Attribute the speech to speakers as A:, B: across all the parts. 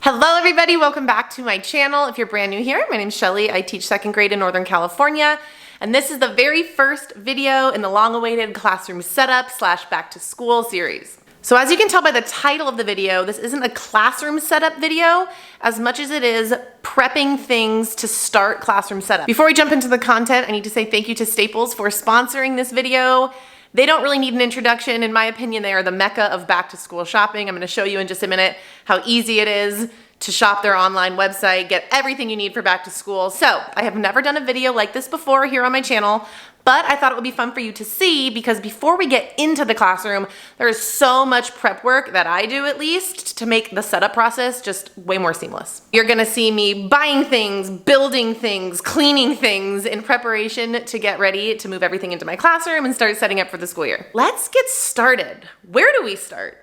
A: Hello everybody, welcome back to my channel. If you're brand new here, my name's Shelly. I teach second grade in Northern California, and this is the very first video in the long-awaited classroom setup / back to school series. So as you can tell by the title of the video, this isn't a classroom setup video as much as it is prepping things to start classroom setup. Before we jump into the content, I need to say thank you to Staples for sponsoring this video. They don't really need an introduction. In my opinion, they are the mecca of back to school shopping. I'm gonna show you in just a minute how easy it is to shop their online website, get everything you need for back to school. So I have never done a video like this before here on my channel, but I thought it would be fun for you to see because before we get into the classroom, there is so much prep work that I do at least to make the setup process just way more seamless. You're gonna see me buying things, building things, cleaning things in preparation to get ready to move everything into my classroom and start setting up for the school year. Let's get started. Where do we start?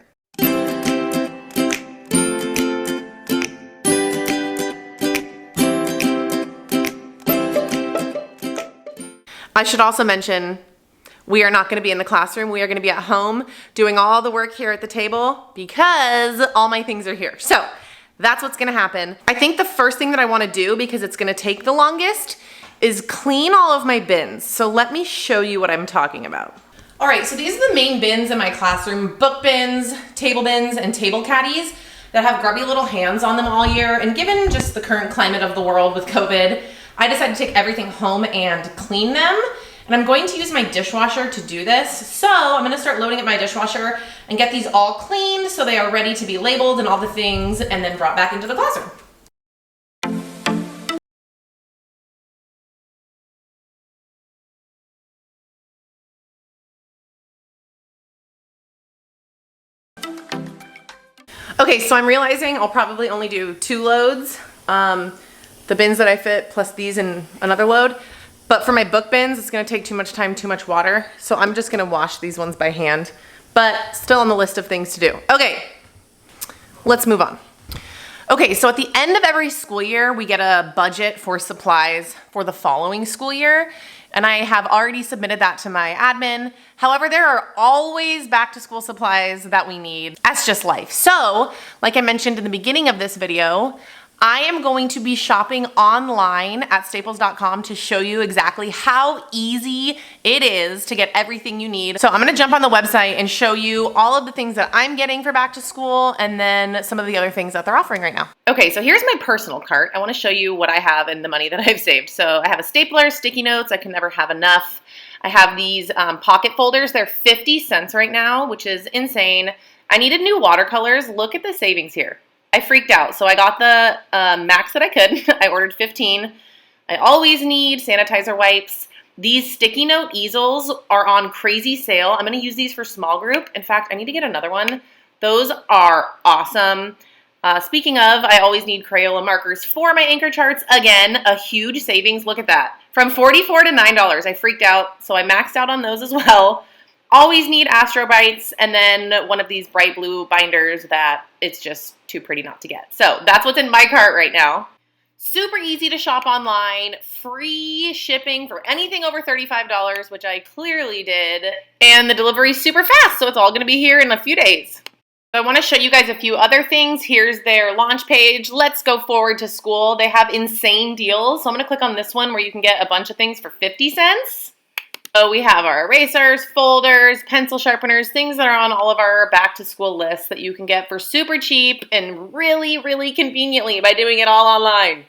A: I should also mention, we are not gonna be in the classroom. We are gonna be at home doing all the work here at the table because all my things are here. So that's what's gonna happen. I think the first thing that I wanna do, because it's gonna take the longest, is clean all of my bins. So let me show you what I'm talking about. All right, so these are the main bins in my classroom: book bins, and table caddies that have grubby little hands on them all year. And given just the current climate of the world with COVID, I decided to take everything home and clean them. And I'm going to use my dishwasher to do this. So I'm gonna start loading up my dishwasher and get these all cleaned so they are ready to be labeled and all the things and then brought back into the classroom. Okay, so I'm realizing I'll probably only do 2 loads. The bins that I fit plus these in another load. But for my book bins, it's gonna take too much time, too much water. So I'm just gonna wash these ones by hand, but still on the list of things to do. Okay, let's move on. Okay, so at the end of every school year, we get a budget for supplies for the following school year. And I have already submitted that to my admin. However, there are always back to school supplies that we need. That's just life. So, like I mentioned in the beginning of this video, I am going to be shopping online at staples.com to show you exactly how easy it is to get everything you need. So I'm gonna jump on the website and show you all of the things that I'm getting for back to school and then some of the other things that they're offering right now. Okay, so here's my personal cart. I wanna show you what I have and the money that I've saved. So I have a stapler, sticky notes, I can never have enough. I have these pocket folders. They're 50 cents right now, which is insane. I needed new watercolors. Look at the savings here. I freaked out. So I got the max that I could. I ordered 15. I always need sanitizer wipes. These sticky note easels are on crazy sale. I'm going to use these for small group. In fact, I need to get another one. Those are awesome. Speaking of, I always need Crayola markers for my anchor charts. Again, a huge savings. Look at that. From $44 to $9. I freaked out, so I maxed out on those as well. Always need Astrobites, and then one of these bright blue binders that it's just too pretty not to get. So that's what's in my cart right now. Super easy to shop online, free shipping for anything over $35, which I clearly did. And the delivery's super fast, so it's all gonna be here in a few days. So I wanna show you guys a few other things. Here's their launch page. Let's go forward to school. They have insane deals. So I'm gonna click on this one where you can get a bunch of things for 50 cents. So we have our erasers, folders, pencil sharpeners, things that are on all of our back to school lists that you can get for super cheap and really, really conveniently by doing it all online.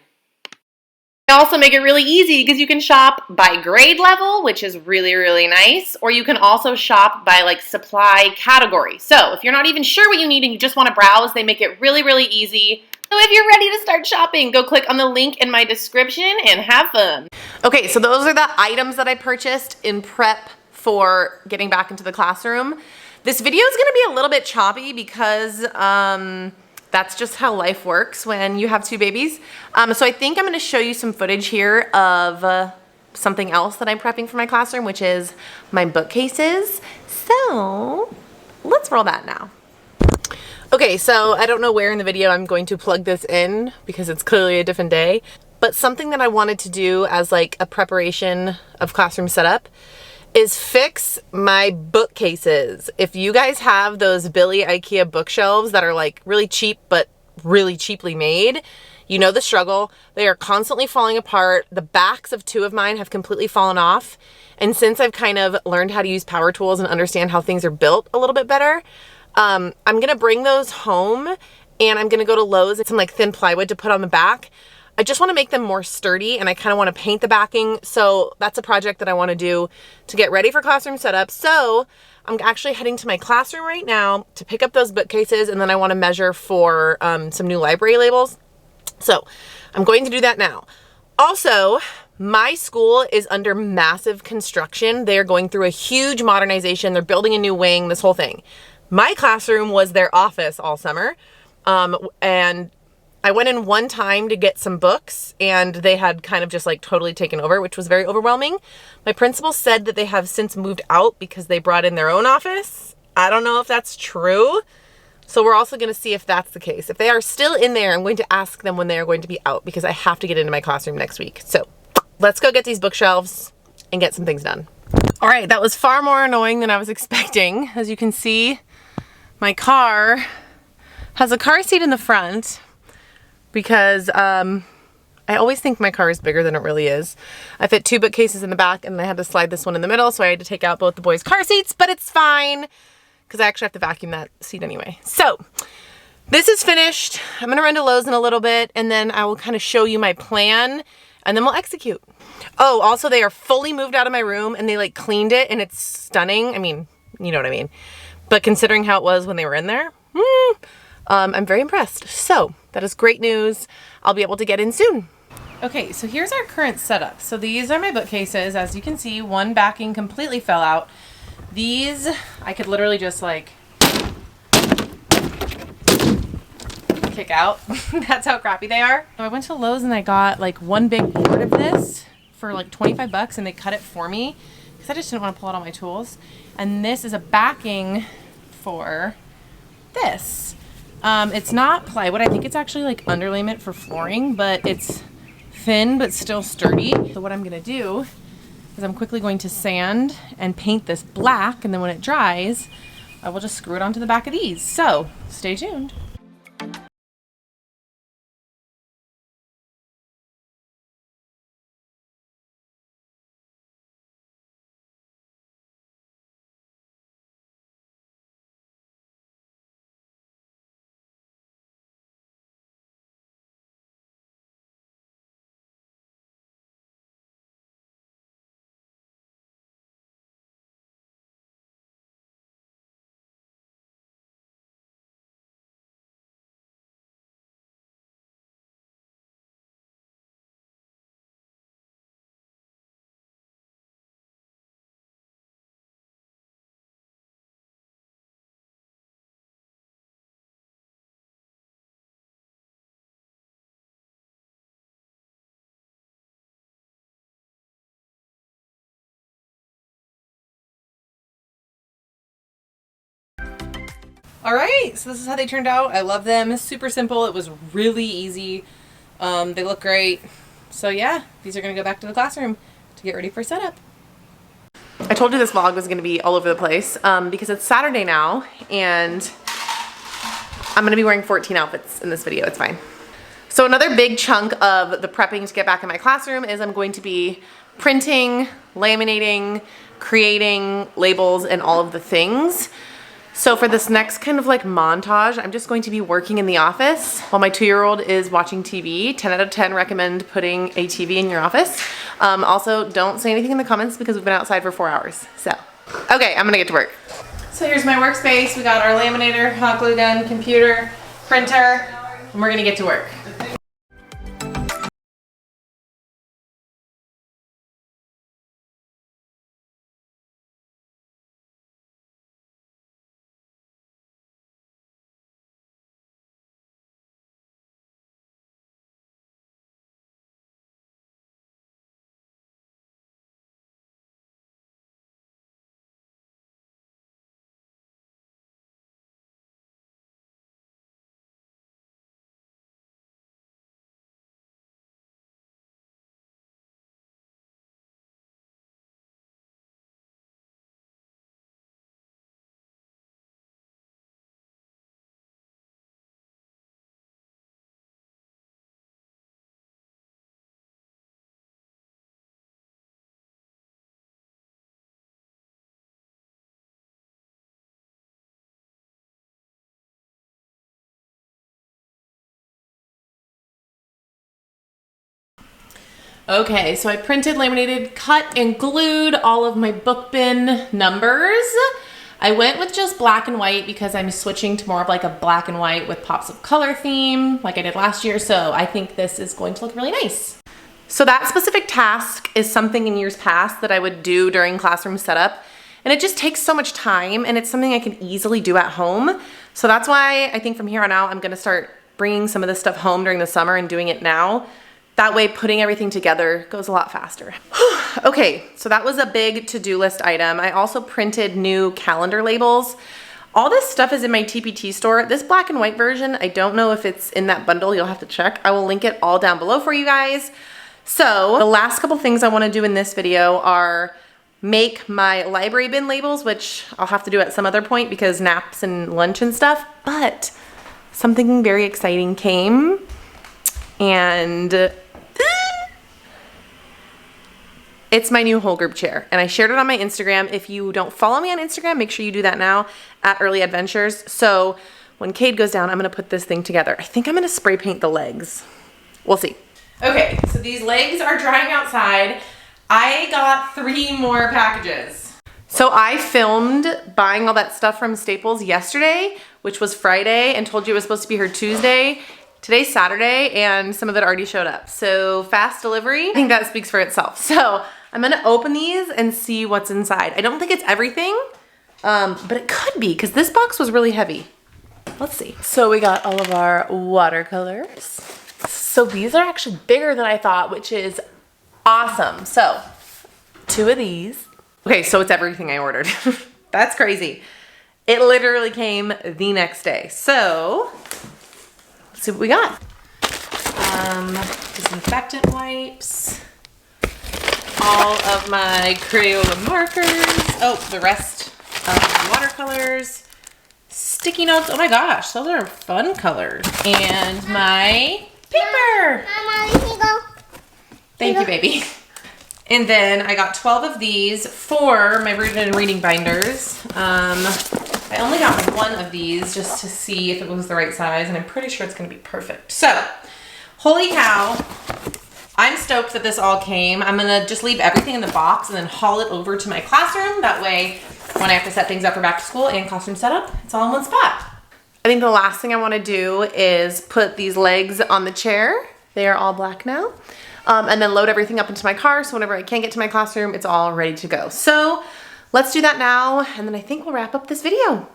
A: They also make it really easy because you can shop by grade level, which is really, really nice, or you can also shop by like supply category. So if you're not even sure what you need and you just want to browse, they make it really, really easy. So if you're ready to start shopping, go click on the link in my description and have fun. Okay, so those are the items that I purchased in prep for getting back into the classroom. This video is gonna be a little bit choppy because that's just how life works when you have 2 babies. So I think I'm gonna show you some footage here of something else that I'm prepping for my classroom, which is my bookcases. So let's roll that now. Okay, so I don't know where in the video I'm going to plug this in because it's clearly a different day, but something that I wanted to do as like a preparation of classroom setup is fix my bookcases. If you guys have those Billy IKEA bookshelves that are like really cheap but really cheaply made. You know the struggle. They are constantly falling apart. The backs of 2 of mine have completely fallen off. And since I've kind of learned how to use power tools and understand how things are built a little bit better, I'm gonna bring those home and I'm gonna go to Lowe's and some like thin plywood to put on the back. I just wanna make them more sturdy and I kinda wanna paint the backing. So that's a project that I wanna do to get ready for classroom setup. So I'm actually heading to my classroom right now to pick up those bookcases, and then I wanna measure for some new library labels. So I'm going to do that now. Also, my school is under massive construction. They are going through a huge modernization. They're building a new wing, this whole thing. My classroom was their office all summer. And I went in one time to get some books and they had kind of just like totally taken over, which was very overwhelming. My principal said that they have since moved out because they brought in their own office. I don't know if that's true. So we're also going to see if that's the case. If they are still in there, I'm going to ask them when they are going to be out because I have to get into my classroom next week. So let's go get these bookshelves and get some things done. All right, that was far more annoying than I was expecting. As you can see, my car has a car seat in the front because I always think my car is bigger than it really is. I fit 2 bookcases in the back and I had to slide this one in the middle, so I had to take out both the boys' car seats, but it's fine because I actually have to vacuum that seat anyway. So this is finished. I'm gonna run to Lowe's in a little bit and then I will kind of show you my plan and then we'll execute. Oh, also they are fully moved out of my room and they like cleaned it and it's stunning. I mean, you know what I mean. But considering how it was when they were in there, I'm very impressed. So that is great news. I'll be able to get in soon. Okay, so here's our current setup. So these are my bookcases. As you can see, one backing completely fell out. These, I could literally just like kick out. That's how crappy they are. So I went to Lowe's and I got like one big board of this for like 25 bucks and they cut it for me because I just didn't want to pull out all my tools. And this is a backing for this. It's not plywood. I think it's actually like underlayment for flooring, but it's thin but still sturdy. So what I'm gonna do is I'm quickly going to sand and paint this black, and then when it dries, I will just screw it onto the back of these. So stay tuned. All right, so this is how they turned out. I love them. Super simple. It was really easy. They look great. So yeah, these are gonna go back to the classroom to get ready for setup. I told you this vlog was gonna be all over the place because it's Saturday now and I'm gonna be wearing 14 outfits in this video. It's fine. So another big chunk of the prepping to get back in my classroom is I'm going to be printing, laminating, creating labels, and all of the things. So for this next kind of like montage, I'm just going to be working in the office while my 2-year-old is watching TV. 10 out of 10 recommend putting a TV in your office. Also, don't say anything in the comments because we've been outside for 4 hours. So, okay, I'm gonna get to work. So here's my workspace. We got our laminator, hot glue gun, computer, printer, and we're gonna get to work. Okay, so I printed, laminated, cut, and glued all of my book bin numbers. I went with just black and white because I'm switching to more of like a black and white with pops of color theme like I did last year, so I think this is going to look really nice. So that specific task is something in years past that I would do during classroom setup, and it just takes so much time, and it's something I can easily do at home. So that's why I think from here on out I'm gonna start bringing some of this stuff home during the summer and doing it now. That way putting everything together goes a lot faster. Okay, so that was a big to-do list item. I also printed new calendar labels. All this stuff is in my TPT store. This black and white version, I don't know if it's in that bundle, you'll have to check. I will link it all down below for you guys. So the last couple things I wanna do in this video are make my library bin labels, which I'll have to do at some other point because naps and lunch and stuff, but something very exciting came, and it's my new whole group chair, and I shared it on my Instagram. If you don't follow me on Instagram, make sure you do that now at Early Adventures. So when Cade goes down, I'm gonna put this thing together. I think I'm gonna spray paint the legs. We'll see. Okay, so these legs are drying outside. I got 3 more packages. So I filmed buying all that stuff from Staples yesterday, which was Friday, and told you it was supposed to be here Tuesday. Today's Saturday, and some of it already showed up. So fast delivery, I think that speaks for itself. So I'm gonna open these and see what's inside. I don't think it's everything, but it could be, because this box was really heavy. Let's see. So we got all of our watercolors. So these are actually bigger than I thought, which is awesome. So 2 of these. Okay, so it's everything I ordered. That's crazy. It literally came the next day. So let's see what we got. Disinfectant wipes, all of my Crayola markers, oh, the rest of the watercolors, sticky notes, oh my gosh, those are fun colors, and my paper.
B: Mama, here you go.
A: Thank you, baby. And then I got 12 of these for my reading binders. I only got 1 of these just to see if it was the right size, and I'm pretty sure it's gonna be perfect. So, holy cow, I'm stoked that this all came. I'm gonna just leave everything in the box and then haul it over to my classroom. That way, when I have to set things up for back to school and classroom setup, it's all in one spot. I think the last thing I wanna do is put these legs on the chair. They are all black now. And then load everything up into my car, so whenever I can't get to my classroom, it's all ready to go. So let's do that now, and then I think we'll wrap up this video.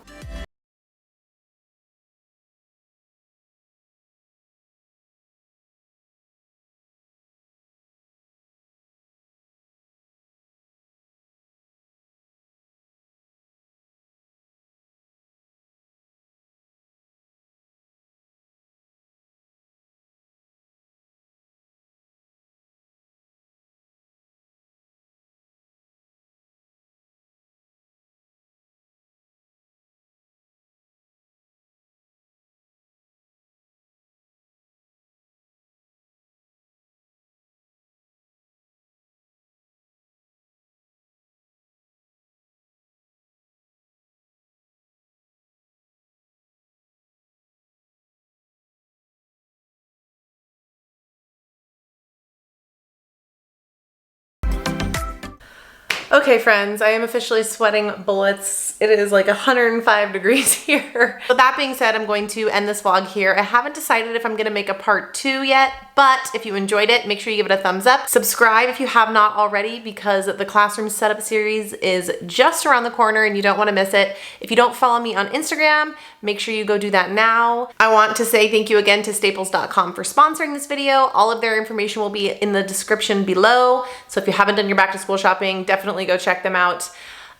A: Okay friends, I am officially sweating bullets. It is like 105 degrees here. With that being said, I'm going to end this vlog here. I haven't decided if I'm gonna make a part 2 yet, but if you enjoyed it, make sure you give it a thumbs up. Subscribe if you have not already, because the classroom setup series is just around the corner and you don't wanna miss it. If you don't follow me on Instagram, make sure you go do that now. I want to say thank you again to staples.com for sponsoring this video. All of their information will be in the description below. So if you haven't done your back to school shopping, definitely go check them out.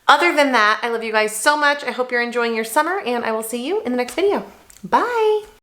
A: Other than that, I love you guys so much. I hope you're enjoying your summer, and I will see you in the next video. Bye.